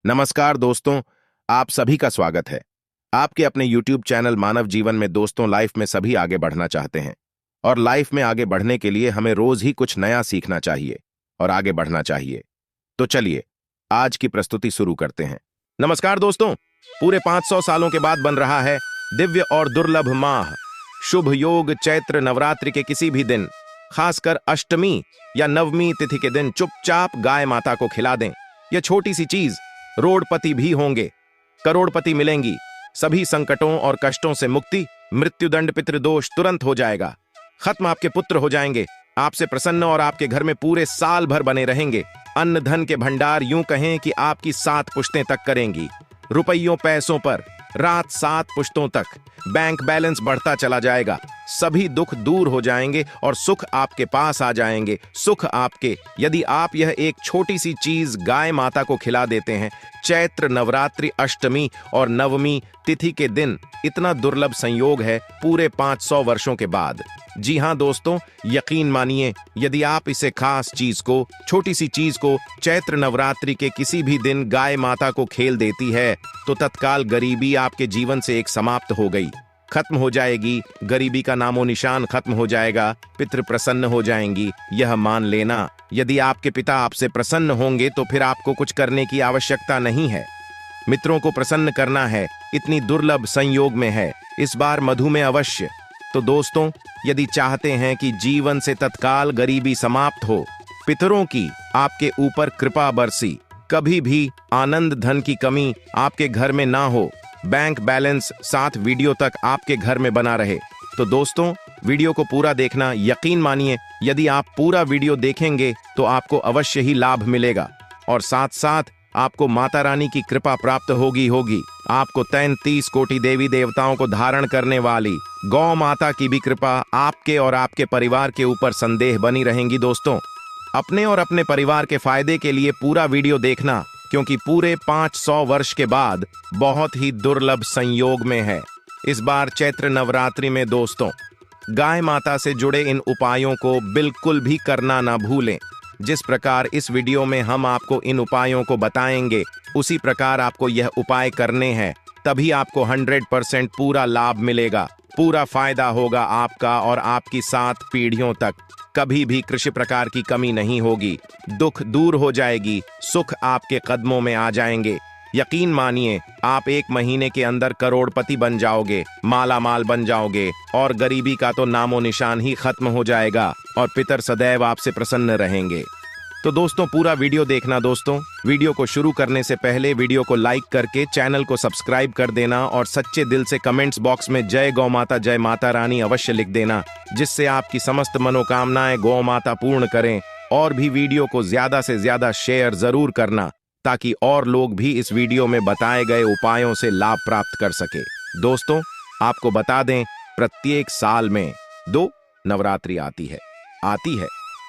नमस्कार दोस्तों, आप सभी का स्वागत है। आपके अपने YouTube चैनल मानव जीवन में दोस्तों, लाइफ में सभी आगे बढ़ना चाहते हैं और लाइफ में आगे बढ़ने के लिए हमें रोज ही कुछ नया सीखना चाहिए और आगे बढ़ना चाहिए। तो चलिए आज की प्रस्तुति शुरू करते हैं। नमस्कार दोस्तों, पूरे 500 सालों के बाद बन रहा है दिव्य और दुर्लभ माह, शुभ योग चैत्र नवरात्रि के किसी भी दिन, खासकर अष्टमी या नवमी तिथि के दिन चुपचाप गाय माता को खिला दें। यह छोटी सी चीज रोडपति भी होंगे, करोड़पति मिलेंगी, सभी संकटों और कष्टों से मुक्ति, मृत्युदंड पितृदोष तुरंत हो जाएगा, खत्म, आपके पुत्र हो जाएंगे, आपसे प्रसन्न और आपके घर में पूरे साल भर बने रहेंगे। अन्न धन के भंडार यूं कहें कि आपकी 7 पुश्तें तक करेंगी। रुपयों पैसों पर रात 7 पुश्तों तक बैंक बैलेंस बढ़ता चला जाएगा, सभी दुख दूर हो जाएंगे और सुख आपके पास आ जाएंगे। सुख आपके, यदि आप यह एक छोटी सी चीज गाय माता को खिला देते हैं। चैत्र नवरात्रि अष्टमी और नवमी तिथि के दिन इतना दुर्लभ संयोग है पूरे 500 वर्षों के बाद। जी हां दोस्तों, यकीन मानिए, यदि आप इसे खास चीज को, छोटी सी चीज को चैत्र नवरात्रि के किसी भी दिन गाय माता को खेल देती है तो तत्काल गरीबी आपके जीवन से एक समाप्त हो गई, खत्म हो जाएगी। गरीबी का नामो निशान खत्म हो जाएगा, पितृ प्रसन्न हो जाएंगी। यह मान लेना, यदि आपके पिता आपसे प्रसन्न होंगे तो फिर आपको कुछ करने की आवश्यकता नहीं है। मित्रों को प्रसन्न करना है, इतनी दुर्लभ संयोग में है, इस बार मधु में अवश्य। तो दोस्तों, यदि चाहते हैं कि जीवन से तत्काल गरीबी समाप्त हो, पितरों की आपके ऊपर कृपा बरसी, कभी भी आनंद धन की कमी आपके घर में ना हो, बैंक बैलेंस 7 वीडियो तक आपके घर में बना रहे, तो दोस्तों वीडियो को पूरा देखना। यकीन मानिए, यदि आप पूरा वीडियो देखेंगे तो आपको अवश्य ही लाभ मिलेगा और साथ साथ आपको माता रानी की कृपा प्राप्त होगी। आपको 33 कोटि देवी देवताओं को धारण करने वाली गौ माता की भी कृपा आपके और आपके परिवार के ऊपर संदेह बनी रहेंगी। दोस्तों, अपने और अपने परिवार के फायदे के लिए पूरा वीडियो देखना, क्योंकि पूरे 500 वर्ष के बाद बहुत ही दुर्लभ संयोग में है इस बार चैत्र नवरात्रि में। दोस्तों, गाय माता से जुड़े इन उपायों को बिल्कुल भी करना ना भूलें। जिस प्रकार इस वीडियो में हम आपको इन उपायों को बताएंगे, उसी प्रकार आपको यह उपाय करने हैं, तभी आपको 100% पूरा लाभ मिलेगा, पूरा फायदा होगा आपका और आपकी 7 पीढ़ियों तक। कभी भी कृषि प्रकार की कमी नहीं होगी, दुख दूर हो जाएगी, सुख आपके कदमों में आ जाएंगे। यकीन मानिए, आप 1 महीने के अंदर करोड़पति बन जाओगे, माला माल बन जाओगे और गरीबी का तो नामो निशान ही खत्म हो जाएगा और पितर सदैव आपसे प्रसन्न रहेंगे। तो दोस्तों, पूरा वीडियो देखना। दोस्तों, वीडियो को शुरू करने से पहले वीडियो को लाइक करके चैनल को सब्सक्राइब कर देना और सच्चे दिल से कमेंट्स बॉक्स में जय गौ माता, जय माता रानी अवश्य लिख देना, जिससे आपकी समस्त मनोकामनाएं गौ माता पूर्ण करें। और भी वीडियो को ज्यादा से ज्यादा शेयर जरूर करना, ताकि और लोग भी इस वीडियो में बताए गए उपायों से लाभ प्राप्त कर सके। दोस्तों, आपको बता दें, प्रत्येक साल में 2 नवरात्रि आती है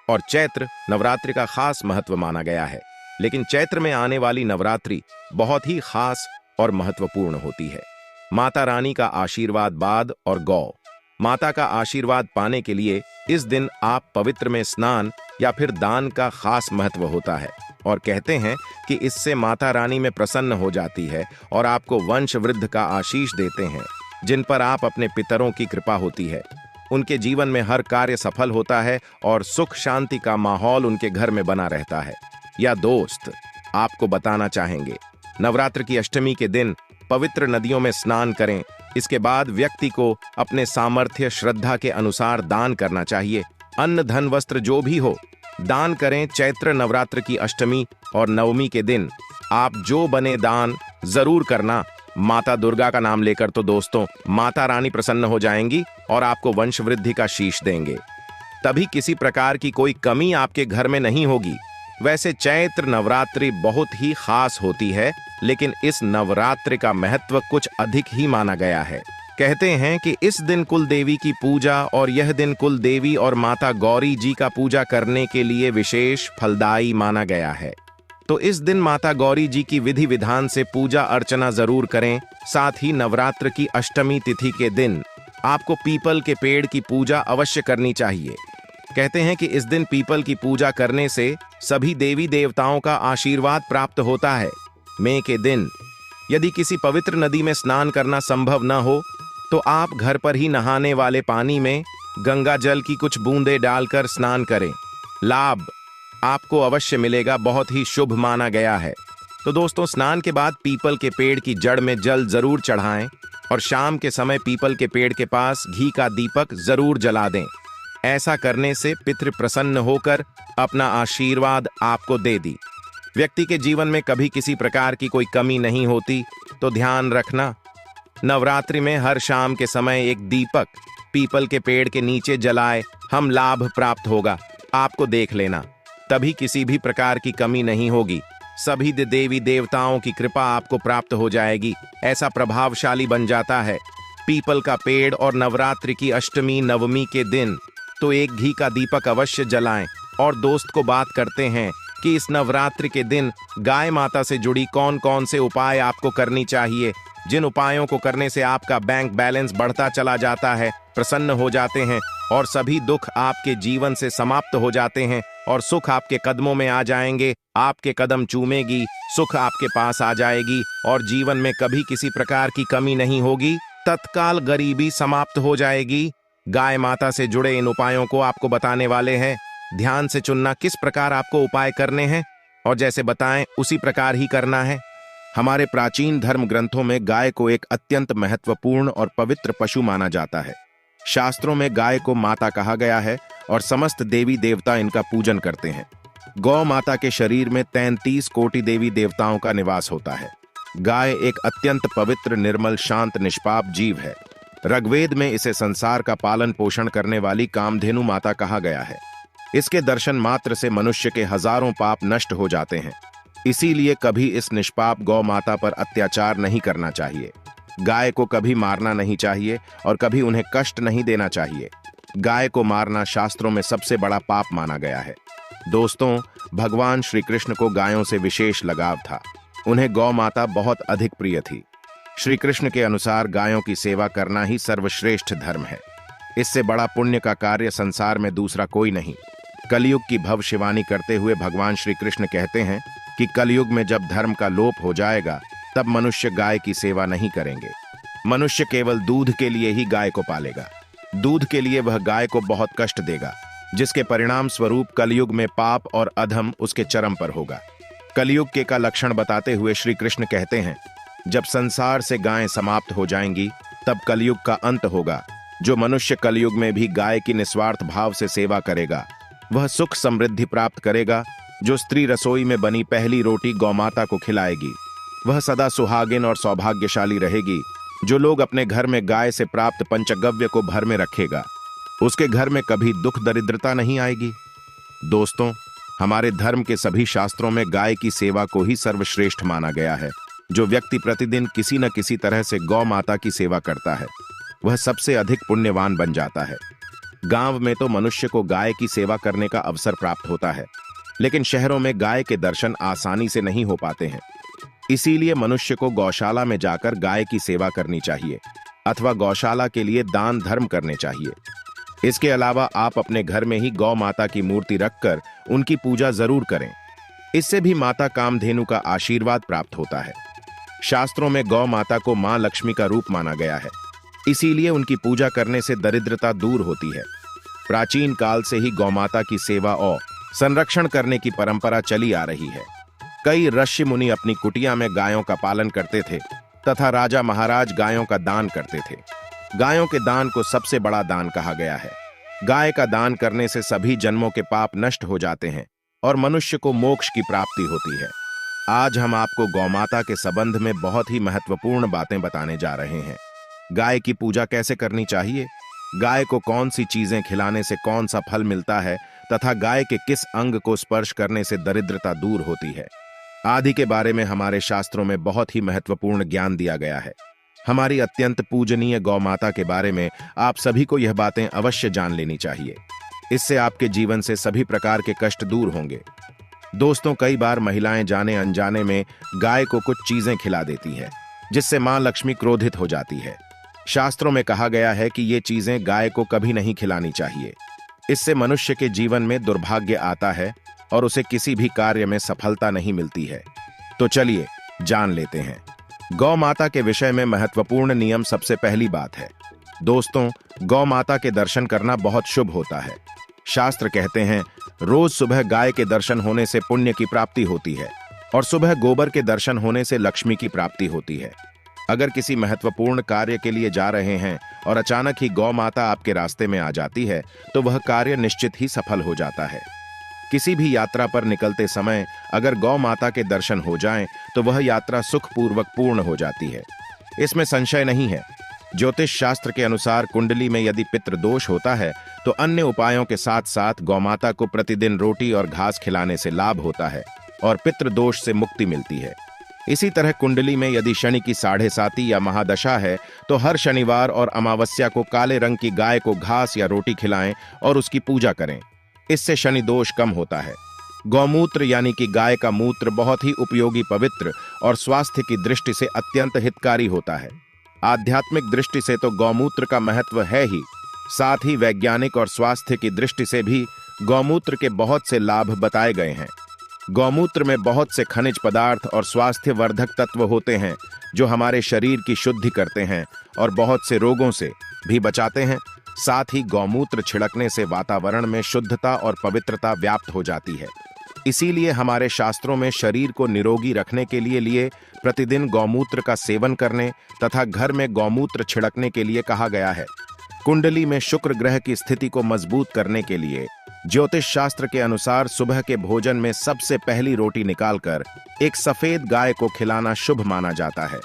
और चैत्र नवरात्रि का खास महत्व माना गया है। लेकिन चैत्र में आने वाली नवरात्रि बहुत ही खास और महत्वपूर्ण होती है। माता रानी का आशीर्वाद बाद और गौ माता का आशीर्वाद पाने के लिए इस दिन आप पवित्र में स्नान या फिर दान का खास महत्व होता है और कहते हैं कि इससे माता रानी में प्रसन्न हो जाती है और आपको वंश वृद्ध का आशीष देते हैं, जिन पर आप अपने पितरों की कृपा होती है। उनके जीवन में हर कार्य सफल होता है और सुख शांति का माहौल उनके घर में बना रहता है। या दोस्त, आपको बताना चाहेंगे, नवरात्र की अष्टमी के दिन पवित्र नदियों में स्नान करें। इसके बाद व्यक्ति को अपने सामर्थ्य श्रद्धा के अनुसार दान करना चाहिए। अन्न धन वस्त्र जो भी हो, दान करें। चैत्र नवरात्र की अष्टमी और नवमी के दिन आप जो बने दान जरूर करना, माता दुर्गा का नाम लेकर। तो दोस्तों, माता रानी प्रसन्न हो जाएंगी और आपको वंश वृद्धि का शीश देंगे, तभी किसी प्रकार की कोई कमी आपके घर में नहीं होगी। वैसे चैत्र नवरात्रि बहुत ही खास होती है, लेकिन इस नवरात्रि का महत्व कुछ अधिक ही माना गया है। कहते हैं कि इस दिन कुल देवी की पूजा और यह दिन कुल देवी और माता गौरी जी का पूजा करने के लिए विशेष फलदायी माना गया है। तो इस दिन माता गौरी जी की विधि विधान से पूजा अर्चना जरूर करें। साथ ही नवरात्र की अष्टमी तिथि के दिन आपको पीपल के पेड़ की पूजा अवश्य करनी चाहिए। कहते हैं कि इस दिन पीपल की पूजा करने से सभी देवी देवताओं का आशीर्वाद प्राप्त होता है। मई के दिन यदि किसी पवित्र नदी में स्नान करना संभव न हो तो आप घर पर ही नहाने वाले पानी में गंगा जल की कुछ बूंदें डालकर स्नान करें। लाभ आपको अवश्य मिलेगा, बहुत ही शुभ माना गया है। तो दोस्तों, स्नान के बाद पीपल के पेड़ की जड़ में जल जरूर चढ़ाएं और शाम के समय पीपल के पेड़ के पास घी का दीपक जरूर जला दें। ऐसा करने से पितृ प्रसन्न होकर अपना आशीर्वाद आपको दे दी। व्यक्ति के जीवन में कभी किसी प्रकार की कोई कमी नहीं होती, तो ध्यान रखना, नवरात्रि में हर शाम के समय एक दीपक पीपल के पेड़ के नीचे जलाए, हम लाभ प्राप्त होगा। आपको देख लेना, तभी किसी भी प्रकार की कमी नहीं होगी। सभी देवी देवताओं की कृपा आपको प्राप्त हो जाएगी। ऐसा प्रभावशाली बन जाता है। पीपल का पेड़ और नवरात्रि की अष्टमी नवमी के दिन तो एक घी का दीपक अवश्य जलाएं। और दोस्त को बात करते हैं कि इस नवरात्रि के दिन गाय माता से जुड़ी कौन कौन से उपाय आपको करनी चाहिए, जिन उपायों को करने से आपका बैंक बैलेंस बढ़ता चला जाता है, प्रसन्न हो जाते हैं और सभी दुख आपके जीवन से समाप्त हो जाते हैं और सुख आपके कदमों में आ जाएंगे। आपके कदम चूमेगी, सुख आपके पास आ जाएगी और जीवन में कभी किसी प्रकार की कमी नहीं होगी। तत्काल गरीबी समाप्त हो जाएगी। गाय माता से जुड़े इन उपायों को आपको बताने वाले हैं। ध्यान से चुनना किस प्रकार आपको उपाय करने हैं और जैसे बताएं उसी प्रकार ही करना है। हमारे प्राचीन धर्म ग्रंथों में गाय को एक अत्यंत महत्वपूर्ण और पवित्र पशु माना जाता है। शास्त्रों में गाय को माता कहा गया है और समस्त देवी देवता इनका पूजन करते हैं। गौ माता के शरीर में 33 कोटि देवी देवताओं का निवास होता है। गाय एक अत्यंत पवित्र, निर्मल, शांत, निष्पाप जीव है। ऋग्वेद में इसे संसार का पालन पोषण करने वाली कामधेनु माता कहा गया है। इसके दर्शन मात्र से मनुष्य के हजारों पाप नष्ट हो जाते हैं। इसीलिए कभी इस निष्पाप गौ माता पर अत्याचार नहीं करना चाहिए। गाय को कभी मारना नहीं चाहिए और कभी उन्हें कष्ट नहीं देना चाहिए। गाय को मारना शास्त्रों में सबसे बड़ा पाप माना गया है। दोस्तों, भगवान श्री कृष्ण को गायों से विशेष लगाव था। उन्हें गौ माता बहुत अधिक प्रिय थी। श्री कृष्ण के अनुसार गायों की सेवा करना ही सर्वश्रेष्ठ धर्म है। इससे बड़ा पुण्य का कार्य संसार में दूसरा कोई नहीं। कलयुग की भविष्यवाणी करते हुए भगवान श्री कृष्ण कहते हैं कि कलयुग में जब धर्म का लोप हो जाएगा तब मनुष्य गाय की सेवा नहीं करेंगे। मनुष्य केवल दूध के लिए ही गाय को पालेगा। दूध के लिए वह गाय को बहुत कष्ट देगा, जिसके परिणाम स्वरूप कलयुग में पाप और अधम उसके चरम पर होगा। कलयुग के का लक्षण बताते हुए श्री कृष्ण कहते हैं, जब संसार से गायें समाप्त हो जाएंगी तब कलयुग का अंत होगा। जो मनुष्य कलयुग में भी गाय की निस्वार्थ भाव से सेवा करेगा वह सुख समृद्धि प्राप्त करेगा। जो स्त्री रसोई में बनी पहली रोटी गौमाता को खिलाएगी वह सदा सुहागिन और सौभाग्यशाली रहेगी। जो लोग अपने घर में गाय से प्राप्त पंचगव्य को भर में रखेगा उसके घर में कभी दुख दरिद्रता नहीं आएगी। दोस्तों, हमारे धर्म के सभी शास्त्रों में गाय की सेवा को ही सर्वश्रेष्ठ माना गया है। जो व्यक्ति प्रतिदिन किसी न किसी तरह से गौ माता की सेवा करता है वह सबसे अधिक पुण्यवान बन जाता है। गांव में तो मनुष्य को गाय की सेवा करने का अवसर प्राप्त होता है, लेकिन शहरों में गाय के दर्शन आसानी से नहीं हो पाते हैं। इसीलिए मनुष्य को गौशाला में जाकर गाय की सेवा करनी चाहिए अथवा गौशाला के लिए दान धर्म करने चाहिए। इसके अलावा आप अपने घर में ही गौ माता की मूर्ति रखकर उनकी पूजा जरूर करें। इससे भी माता कामधेनु का आशीर्वाद प्राप्त होता है। शास्त्रों में गौ माता को मां लक्ष्मी का रूप माना गया है। इसीलिए उनकी पूजा करने से दरिद्रता दूर होती है। प्राचीन काल से ही गौ माता की सेवा और संरक्षण करने की परंपरा चली आ रही है। कई ऋषि मुनि अपनी कुटिया में गायों का पालन करते थे तथा राजा महाराज गायों का दान करते थे। गायों के दान को सबसे बड़ा दान कहा गया है। गाय का दान करने से सभी जन्मों के पाप नष्ट हो जाते हैं और मनुष्य को मोक्ष की प्राप्ति होती है। आज हम आपको गौमाता के संबंध में बहुत ही महत्वपूर्ण बातें बताने जा रहे हैं। गाय की पूजा कैसे करनी चाहिए, गाय को कौन सी चीजें खिलाने से कौन सा फल मिलता है तथा गाय के किस अंग को स्पर्श करने से दरिद्रता दूर होती है आदि के बारे में हमारे शास्त्रों में बहुत ही महत्वपूर्ण ज्ञान दिया गया है। हमारी अत्यंत पूजनीय गौ माता के बारे में आप सभी को यह बातें अवश्य जान लेनी चाहिए। इससे आपके जीवन से सभी प्रकार के कष्ट दूर होंगे। दोस्तों, कई बार महिलाएं जाने अनजाने में गाय को कुछ चीजें खिला देती है जिससे मां लक्ष्मी क्रोधित हो जाती है। शास्त्रों में कहा गया है कि ये चीजें गाय को कभी नहीं खिलानी चाहिए। इससे मनुष्य के जीवन में दुर्भाग्य आता है और उसे किसी भी कार्य में सफलता नहीं मिलती है। तो चलिए जान लेते हैं। गौ माता के विषय में महत्वपूर्ण नियम। सबसे पहली बात है दोस्तों, गौ माता के दर्शन करना बहुत शुभ होता है। शास्त्र कहते हैं रोज सुबह गाय के दर्शन होने से पुण्य की प्राप्ति होती है और सुबह गोबर के दर्शन होने से लक्ष्मी की प्राप्ति होती है। अगर किसी महत्वपूर्ण कार्य के लिए जा रहे हैं और अचानक ही गौ माता आपके रास्ते में आ जाती है तो वह कार्य निश्चित ही सफल हो जाता है। किसी भी यात्रा पर निकलते समय अगर गौ माता के दर्शन हो जाएं तो वह यात्रा सुखपूर्वक पूर्ण हो जाती है, इसमें संशय नहीं है। ज्योतिष शास्त्र के अनुसार कुंडली में यदि पितृदोष होता है तो अन्य उपायों के साथ साथ गौमाता को प्रतिदिन रोटी और घास खिलाने से लाभ होता है और पितृदोष से मुक्ति मिलती है। इसी तरह कुंडली में यदि शनि की 7.5 या महादशा है तो हर शनिवार और अमावस्या को काले रंग की गाय को घास या रोटी खिलाएं और उसकी पूजा करें। इससे शनि दोष कम होता है। गौमूत्र यानी कि गाय का मूत्र बहुत ही उपयोगी, पवित्र और स्वास्थ्य की दृष्टि से अत्यंत हितकारी होता है। आध्यात्मिक दृष्टि से तो गौमूत्र का महत्व है ही, साथ ही वैज्ञानिक और स्वास्थ्य की दृष्टि से भी गौमूत्र के बहुत से लाभ बताए गए हैं। गौमूत्र में बहुत से खनिज पदार्थ और स्वास्थ्य वर्धक तत्व होते हैं जो हमारे शरीर की शुद्धि करते हैं और बहुत से रोगों से भी बचाते हैं। साथ ही गौमूत्र छिड़कने से वातावरण में शुद्धता और पवित्रता व्याप्त हो जाती है। इसीलिए हमारे शास्त्रों में शरीर को निरोगी रखने के लिए प्रतिदिन गौमूत्र का सेवन करने तथा घर में गौमूत्र छिड़कने के लिए कहा गया है। कुंडली में शुक्र ग्रह की स्थिति को मजबूत करने के लिए ज्योतिष शास्त्र के अनुसार सुबह के भोजन में सबसे पहली रोटी निकालकर एक सफेद गाय को खिलाना शुभ माना जाता है।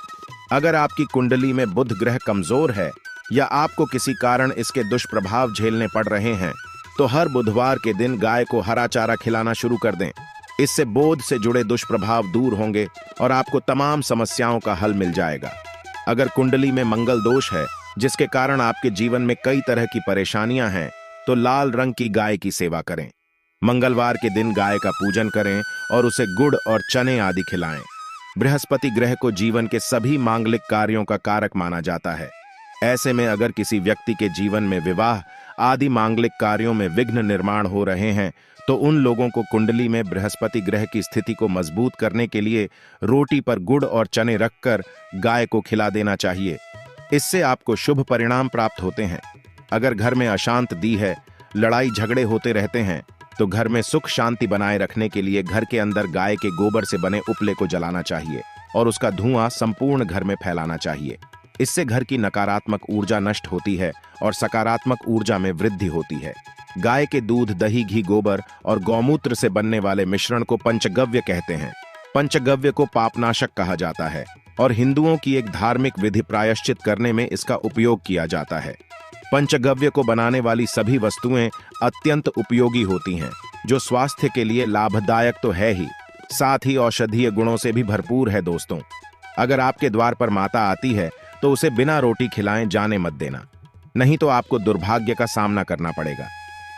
अगर आपकी कुंडली में बुध ग्रह कमजोर है या आपको किसी कारण इसके दुष्प्रभाव झेलने पड़ रहे हैं तो हर बुधवार के दिन गाय को हरा चारा खिलाना शुरू कर दें। इससे बोध से जुड़े दुष्प्रभाव दूर होंगे और आपको तमाम समस्याओं का हल मिल जाएगा। अगर कुंडली में मंगल दोष है जिसके कारण आपके जीवन में कई तरह की परेशानियां हैं तो लाल रंग की गाय की सेवा करें। मंगलवार के दिन गाय का पूजन करें और उसे गुड़ और चने आदि खिलाएं। बृहस्पति ग्रह को जीवन के सभी मांगलिक कार्यों का कारक माना जाता है। ऐसे में अगर किसी व्यक्ति के जीवन में विवाह आदि मांगलिक कार्यों में विघ्न निर्माण हो रहे हैं तो उन लोगों को कुंडली में बृहस्पति ग्रह की स्थिति को मजबूत करने के लिए रोटी पर गुड़ और चने रखकर गाय को खिला देना चाहिए। इससे आपको शुभ परिणाम प्राप्त होते हैं। अगर घर में अशांत दी है, लड़ाई झगड़े होते रहते हैं तो घर में सुख शांति बनाए रखने के लिए घर के अंदर गाय के गोबर से बने उपले को जलाना चाहिए और उसका धुआं संपूर्ण घर में फैलाना चाहिए। इससे घर की नकारात्मक ऊर्जा नष्ट होती है और सकारात्मक ऊर्जा में वृद्धि होती है। गाय के दूध, दही, घी, गोबर और गौमूत्र से बनने वाले मिश्रण को पंचगव्य कहते हैं। पंचगव्य को पापनाशक कहा जाता है और हिंदुओं की एक धार्मिक विधि प्रायश्चित करने में इसका उपयोग किया जाता है। पंचगव्य को बनाने वाली सभी वस्तुएं अत्यंत उपयोगी होती हैं जो स्वास्थ्य के लिए लाभदायक तो है ही, साथ ही औषधीय गुणों से भी भरपूर है। दोस्तों, अगर आपके द्वार पर माता आती है तो उसे बिना रोटी खिलाएं जाने मत देना, नहीं तो आपको दुर्भाग्य का सामना करना पड़ेगा।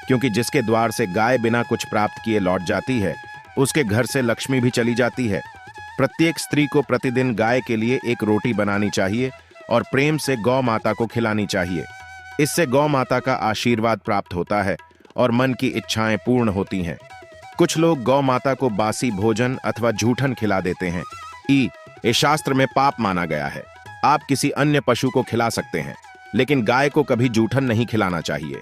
क्योंकि जिसके द्वार से गाय बिना कुछ प्राप्त किए लौट जाती है उसके घर से लक्ष्मी भी चली जाती है। प्रत्येक स्त्री को प्रतिदिन गाय के लिए एक रोटी बनानी चाहिए और प्रेम से गौ माता को खिलानी चाहिए। इससे गौ माता का आशीर्वाद प्राप्त होता है और मन की इच्छाएं पूर्ण होती हैं। कुछ लोग गौ माता को बासी भोजन अथवा जूठन खिला देते हैं। ये शास्त्र में पाप माना गया है। आप किसी अन्य पशु को खिला सकते हैं लेकिन गाय को कभी जूठन नहीं खिलाना चाहिए।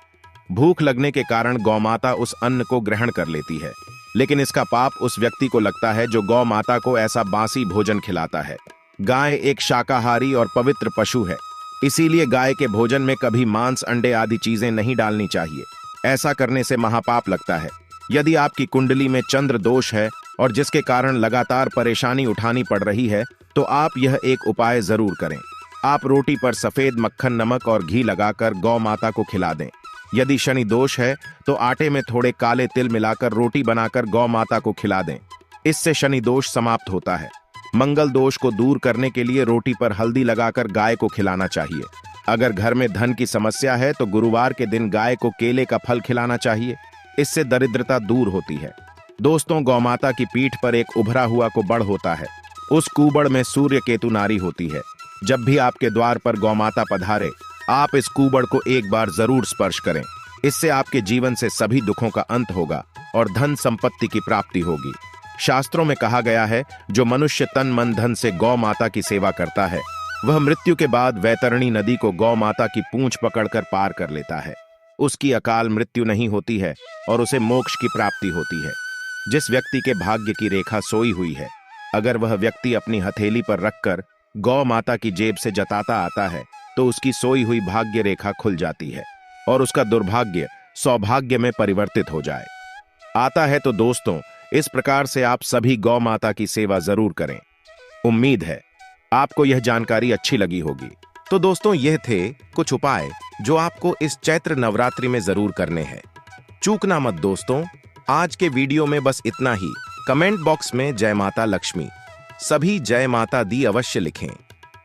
भूख लगने के कारण गौ माता उस अन्न को ग्रहण कर लेती है, लेकिन इसका पाप उस व्यक्ति को लगता है जो गौ माता को ऐसा बासी भोजन खिलाता है। गाय एक शाकाहारी और पवित्र पशु है, इसीलिए गाय के भोजन में कभी मांस, अंडे आदि चीजें नहीं डालनी चाहिए। ऐसा करने से महापाप लगता है। यदि आपकी कुंडली में चंद्र दोष है और जिसके कारण लगातार परेशानी उठानी पड़ रही है तो आप यह एक उपाय जरूर करें। आप रोटी पर सफेद मक्खन, नमक और घी लगाकर गौ माता को खिला दें। यदि शनि दोष है तो आटे में थोड़े काले तिल मिलाकर रोटी बनाकर गौ माता को खिला दें। इससे शनि दोष समाप्त होता है। मंगल दोष को दूर करने के लिए रोटी पर हल्दी लगाकर गाय को खिलाना चाहिए। अगर घर में धन की समस्या है तो गुरुवार के दिन गाय को केले का फल खिलाना चाहिए। इससे दरिद्रता दूर होती है। दोस्तों, गौमाता की पीठ पर एक उभरा हुआ कुबड़ होता है। उस कुबड़ में सूर्य केतु नारी होती है। जब भी आपके द्वार पर गौमाता पधारे, आप इस कुबड़ को एक बार जरूर स्पर्श करें। इससे आपके जीवन से सभी दुखों का अंत होगा और धन संपत्ति की प्राप्ति होगी। शास्त्रों में कहा गया है, जो मनुष्य तन मन धन से गौ माता की सेवा करता है, वह मृत्यु के बाद वैतरणी नदी को गौ माता की पूंछ पकड़कर पार कर लेता है। उसकी अकाल मृत्यु नहीं होती है और उसे मोक्ष की प्राप्ति होती है। जिस व्यक्ति के भाग्य की रेखा सोई हुई है, अगर वह व्यक्ति अपनी हथेली पर रखकर गौ माता की जेब से जताता आता है, तो उसकी सोई हुई भाग्य रेखा खुल जाती है और उसका दुर्भाग्य सौभाग्य में परिवर्तित हो जाए आता है। तो दोस्तों, इस प्रकार से आप सभी गौ माता की सेवा जरूर करें। उम्मीद है आपको यह जानकारी अच्छी लगी होगी। तो दोस्तों, यह थे कुछ उपाय जो आपको इस चैत्र नवरात्रि में जरूर करने हैं। चूकना मत दोस्तों। आज के वीडियो में बस इतना ही। कमेंट बॉक्स में जय माता लक्ष्मी सभी जय माता दी अवश्य लिखें।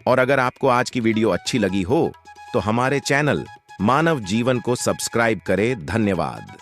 और अगर आपको आज की वीडियो अच्छी लगी हो तो हमारे चैनल मानव जीवन को सब्सक्राइब करें। धन्यवाद।